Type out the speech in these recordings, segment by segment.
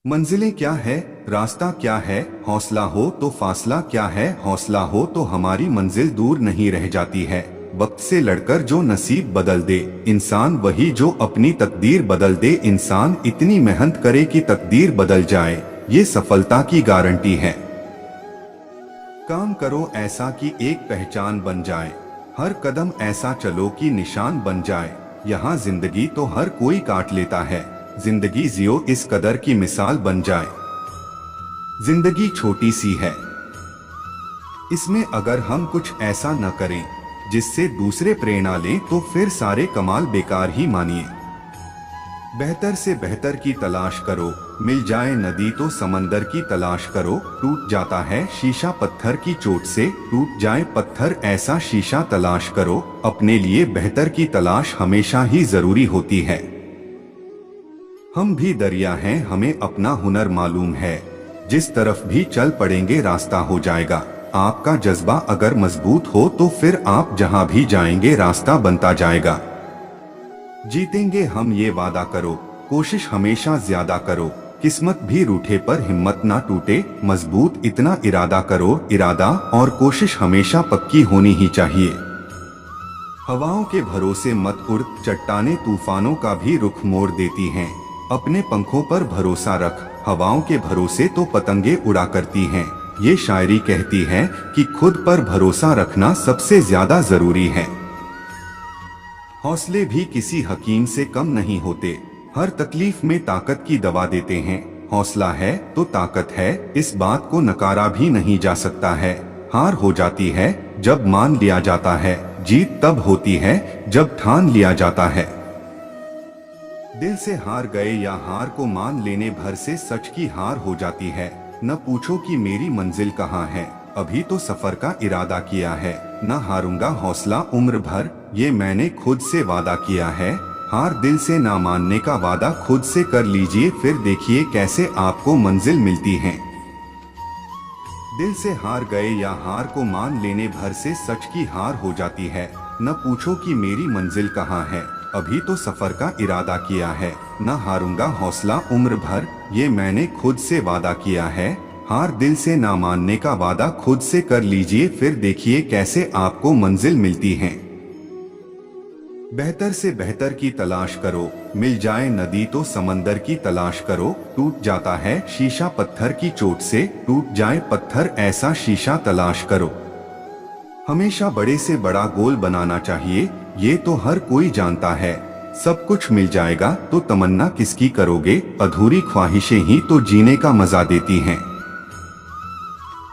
मंजिलें क्या है, रास्ता क्या है, हौसला हो तो फासला क्या है, हौसला हो तो हमारी मंजिल दूर नहीं रह जाती है। वक्त से लड़कर जो नसीब बदल दे इंसान, वही जो अपनी तकदीर बदल दे इंसान। इतनी मेहनत करे कि तकदीर बदल जाए, ये सफलता की गारंटी है। काम करो ऐसा कि एक पहचान बन जाए, हर कदम ऐसा चलो कि निशान बन जाए। यहाँ जिंदगी तो हर कोई काट लेता है, जिंदगी जियो इस कदर की मिसाल बन जाए। जिंदगी छोटी सी है, इसमें अगर हम कुछ ऐसा न करें जिससे दूसरे प्रेरणा लें तो फिर सारे कमाल बेकार ही मानिए। बेहतर से बेहतर की तलाश करो, मिल जाए नदी तो समंदर की तलाश करो। टूट जाता है शीशा पत्थर की चोट से, टूट जाए पत्थर ऐसा शीशा तलाश करो। अपने लिए बेहतर की तलाश हमेशा ही जरूरी होती है। हम भी दरिया हैं, हमें अपना हुनर मालूम है, जिस तरफ भी चल पड़ेंगे रास्ता हो जाएगा। आपका जज्बा अगर मजबूत हो तो फिर आप जहां भी जाएंगे रास्ता बनता जाएगा। जीतेंगे हम ये वादा करो, कोशिश हमेशा ज्यादा करो। किस्मत भी रूठे पर हिम्मत ना टूटे, मजबूत इतना इरादा करो। इरादा और कोशिश हमेशा पक्की होनी ही चाहिए। हवाओं के भरोसे मत उड़, चट्टाने तूफानों का भी रुख मोड़ देती हैं। अपने पंखों पर भरोसा रख, हवाओं के भरोसे तो पतंगे उड़ा करती हैं। ये शायरी कहती है कि खुद पर भरोसा रखना सबसे ज्यादा जरूरी है। हौसले भी किसी हकीम से कम नहीं होते, हर तकलीफ में ताकत की दवा देते हैं। हौसला है तो ताकत है, इस बात को नकारा भी नहीं जा सकता है। हार हो जाती है जब मान लिया जाता है, जीत तब होती है जब ठान लिया जाता है। दिल से हार गए या हार को मान लेने भर से सच की हार हो जाती है। न पूछो कि मेरी मंजिल कहाँ है, अभी तो सफर का इरादा किया है। न हारूंगा हौसला उम्र भर, ये मैंने खुद से वादा किया है। हार दिल से ना मानने का वादा खुद से कर लीजिए, फिर देखिए कैसे आपको मंजिल मिलती है। दिल से हार गए या हार को मान लेने भर से सच की हार हो जाती है। न पूछो कि मेरी मंजिल कहाँ है, अभी तो सफर का इरादा किया है। न हारूंगा हौसला उम्र भर, ये मैंने खुद से वादा किया है। हार दिल से ना मानने का वादा खुद से कर लीजिए, फिर देखिए कैसे आपको मंजिल मिलती है। बेहतर से बेहतर की तलाश करो, मिल जाए नदी तो समंदर की तलाश करो। टूट जाता है शीशा पत्थर की चोट से, टूट जाए पत्थर ऐसा शीशा तलाश करो। हमेशा बड़े से बड़ा गोल बनाना चाहिए, ये तो हर कोई जानता है। सब कुछ मिल जाएगा तो तमन्ना किसकी करोगे, अधूरी ख्वाहिशें ही तो जीने का मजा देती हैं।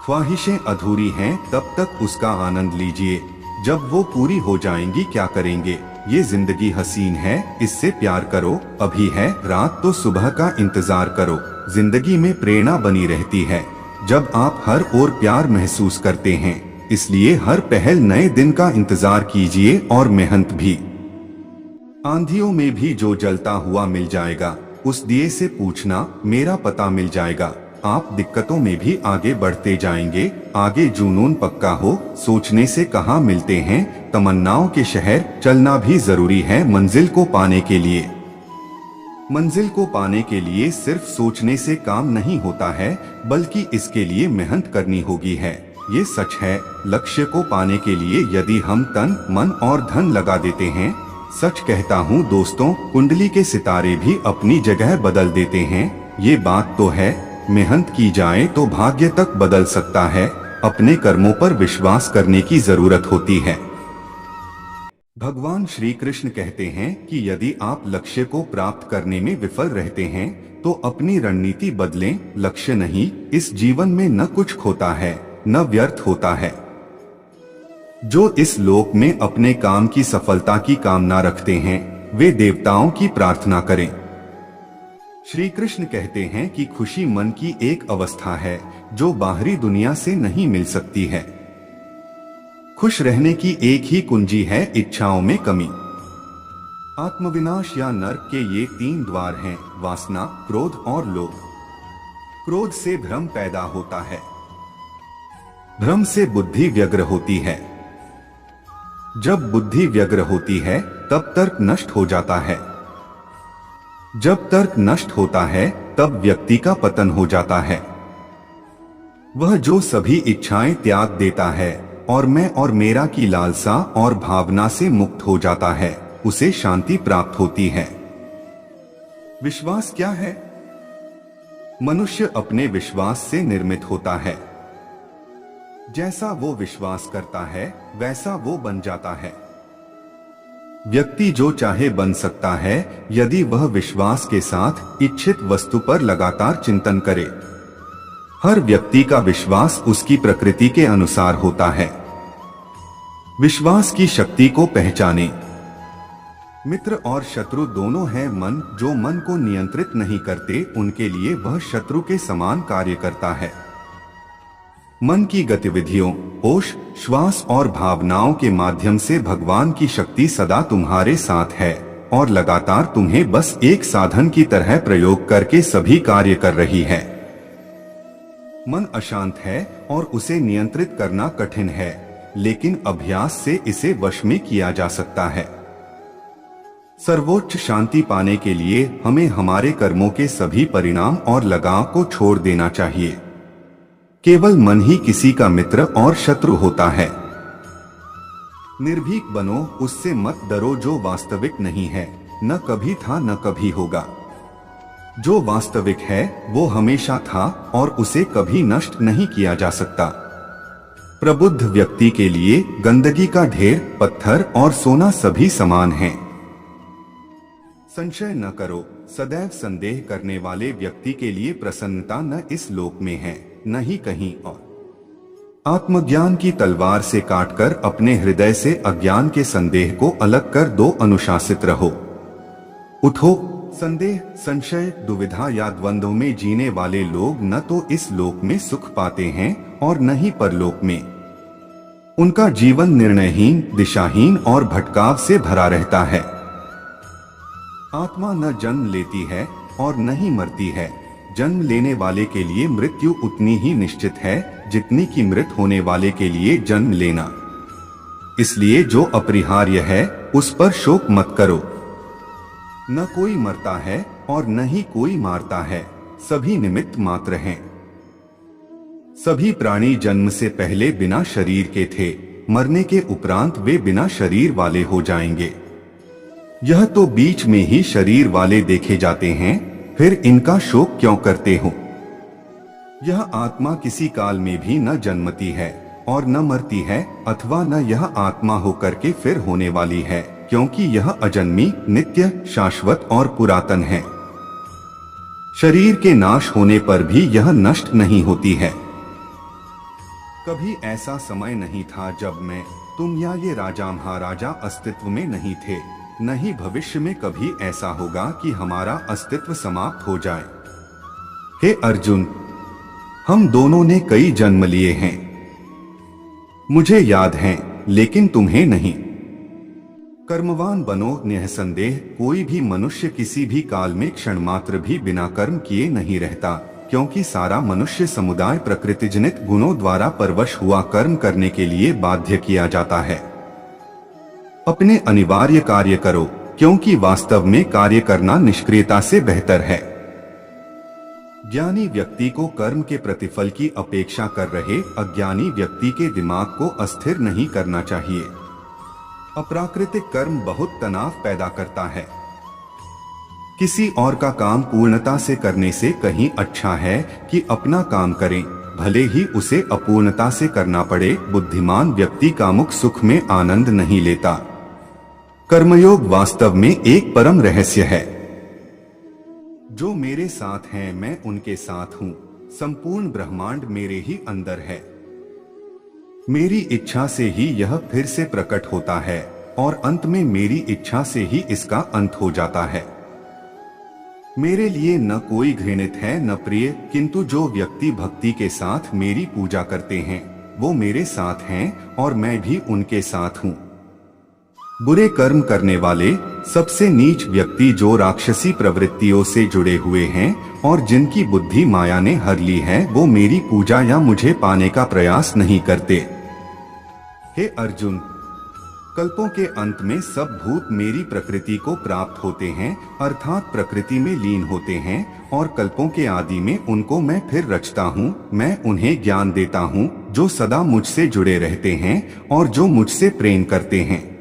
ख्वाहिशें अधूरी हैं तब तक उसका आनंद लीजिए, जब वो पूरी हो जाएंगी क्या करेंगे। ये जिंदगी हसीन है, इससे प्यार करो। अभी है रात तो सुबह का इंतजार करो। जिंदगी में प्रेरणा बनी रहती है जब आप हर ओर प्यार महसूस करते हैं, इसलिए हर पहल नए दिन का इंतजार कीजिए और मेहनत भी। आंधियों में भी जो जलता हुआ मिल जाएगा, उस दिए से पूछना मेरा पता मिल जाएगा। आप दिक्कतों में भी आगे बढ़ते जाएंगे, आगे जुनून पक्का हो। सोचने से कहाँ मिलते हैं तमन्नाओं के शहर, चलना भी जरूरी है मंजिल को पाने के लिए। मंजिल को पाने के लिए सिर्फ सोचने से काम नहीं होता है, बल्कि इसके लिए मेहनत करनी होगी है। ये सच है, लक्ष्य को पाने के लिए यदि हम तन मन और धन लगा देते हैं। सच कहता हूँ दोस्तों, कुंडली के सितारे भी अपनी जगह बदल देते हैं। ये बात तो है, मेहनत की जाए तो भाग्य तक बदल सकता है। अपने कर्मों पर विश्वास करने की जरूरत होती है। भगवान श्री कृष्ण कहते हैं कि यदि आप लक्ष्य को प्राप्त करने में विफल रहते हैं तो अपनी रणनीति बदलें। लक्ष्य नहीं, इस जीवन में न कुछ खोता है न व्यर्थ होता है। जो इस लोक में अपने काम की सफलता की कामना रखते हैं वे देवताओं की प्रार्थना करें। श्री कृष्ण कहते हैं कि खुशी मन की एक अवस्था है जो बाहरी दुनिया से नहीं मिल सकती है। खुश रहने की एक ही कुंजी है इच्छाओं में कमी। आत्मविनाश या नरक के ये 3 द्वार हैं, वासना, क्रोध और लोभ। क्रोध से भ्रम पैदा होता है, भ्रम से बुद्धि व्यग्र होती है। जब बुद्धि व्यग्र होती है तब तर्क नष्ट हो जाता है। जब तर्क नष्ट होता है तब व्यक्ति का पतन हो जाता है। वह जो सभी इच्छाएं त्याग देता है और मैं और मेरा की लालसा और भावना से मुक्त हो जाता है, उसे शांति प्राप्त होती है। विश्वास क्या है? मनुष्य अपने विश्वास से निर्मित होता है। जैसा वो विश्वास करता है वैसा वो बन जाता है। व्यक्ति जो चाहे बन सकता है यदि वह विश्वास के साथ इच्छित वस्तु पर लगातार चिंतन करे। हर व्यक्ति का विश्वास उसकी प्रकृति के अनुसार होता है। विश्वास की शक्ति को पहचाने। मित्र और शत्रु दोनों हैं मन। जो मन को नियंत्रित नहीं करते उनके लिए वह शत्रु के समान कार्य करता है। मन की गतिविधियों, होश, श्वास और भावनाओं के माध्यम से भगवान की शक्ति सदा तुम्हारे साथ है और लगातार तुम्हें बस एक साधन की तरह प्रयोग करके सभी कार्य कर रही है। मन अशांत है और उसे नियंत्रित करना कठिन है, लेकिन अभ्यास से इसे वश में किया जा सकता है। सर्वोच्च शांति पाने के लिए हमें हमारे कर्मों के सभी परिणाम और लगाव को छोड़ देना चाहिए। केवल मन ही किसी का मित्र और शत्रु होता है। निर्भीक बनो, उससे मत डरो जो वास्तविक नहीं है, न कभी था न कभी होगा। जो वास्तविक है वो हमेशा था और उसे कभी नष्ट नहीं किया जा सकता। प्रबुद्ध व्यक्ति के लिए गंदगी का ढेर, पत्थर और सोना सभी समान हैं। संशय न करो, सदैव संदेह करने वाले व्यक्ति के लिए प्रसन्नता न इस लोक में है न ही कहीं और। आत्मज्ञान की तलवार से काटकर अपने हृदय से अज्ञान के संदेह को अलग कर दो। अनुशासित रहो। उठो। संदेह, संशय, दुविधा या द्वंद्व में जीने वाले लोग न तो इस लोक में सुख पाते हैं और न ही परलोक में। उनका जीवन निर्णयहीन, दिशाहीन और भटकाव से भरा रहता है। आत्मा न जन्म लेती है और न ही मरती है। जन्म लेने वाले के लिए मृत्यु उतनी ही निश्चित है जितनी कि मृत होने वाले के लिए जन्म लेना। इसलिए जो अपरिहार्य है उस पर शोक मत करो। न कोई मरता है और न ही कोई मारता है, सभी निमित्त मात्र हैं। सभी प्राणी जन्म से पहले बिना शरीर के थे, मरने के उपरांत वे बिना शरीर वाले हो जाएंगे। यह तो बीच में ही शरीर वाले देखे जाते हैं, फिर इनका शोक क्यों करते हो? यह आत्मा किसी काल में भी न जन्मती है और न मरती है, अथवा न यह आत्मा होकर के फिर होने वाली है, क्योंकि यह अजन्मी, नित्य, शाश्वत और पुरातन है। शरीर के नाश होने पर भी यह नष्ट नहीं होती है। कभी ऐसा समय नहीं था जब मैं, तुम या ये राजा महाराजा अस्तित्व में नहीं थे, न ही भविष्य में कभी ऐसा होगा कि हमारा अस्तित्व समाप्त हो जाए। हे अर्जुन, हम दोनों ने कई जन्म लिए हैं। मुझे याद है लेकिन तुम्हें नहीं। कर्मवान बनो। निःसंदेह कोई भी मनुष्य किसी भी काल में क्षण मात्र भी बिना कर्म किए नहीं रहता, क्योंकि सारा मनुष्य समुदाय प्रकृतिजनित गुणों द्वारा परवश हुआ कर्म करने के लिए बाध्य किया जाता है। अपने अनिवार्य कार्य करो, क्योंकि वास्तव में कार्य करना निष्क्रियता से बेहतर है। ज्ञानी व्यक्ति को कर्म के प्रतिफल की अपेक्षा कर रहे अज्ञानी व्यक्ति के दिमाग को अस्थिर नहीं करना चाहिए। अप्राकृतिक कर्म बहुत तनाव पैदा करता है। किसी और का काम पूर्णता से करने से कहीं अच्छा है कि अपना काम करें, भले ही उसे अपूर्णता से करना पड़े। बुद्धिमान व्यक्ति कामुक सुख में आनंद नहीं लेता। कर्मयोग वास्तव में एक परम रहस्य है। जो मेरे साथ हैं मैं उनके साथ हूँ। संपूर्ण ब्रह्मांड मेरे ही अंदर है। मेरी इच्छा से ही यह फिर से प्रकट होता है और अंत में मेरी इच्छा से ही इसका अंत हो जाता है। मेरे लिए न कोई घृणित है न प्रिय, किंतु जो व्यक्ति भक्ति के साथ मेरी पूजा करते हैं वो मेरे साथ हैं और मैं भी उनके साथ हूँ। बुरे कर्म करने वाले सबसे नीच व्यक्ति जो राक्षसी प्रवृत्तियों से जुड़े हुए हैं और जिनकी बुद्धि माया ने हर ली है, वो मेरी पूजा या मुझे पाने का प्रयास नहीं करते। हे अर्जुन, कल्पों के अंत में सब भूत मेरी प्रकृति को प्राप्त होते हैं, अर्थात प्रकृति में लीन होते हैं, और कल्पों के आदि में उनको मैं फिर रचता हूँ। मैं उन्हें ज्ञान देता हूँ जो सदा मुझसे जुड़े रहते हैं और जो मुझसे प्रेम करते हैं।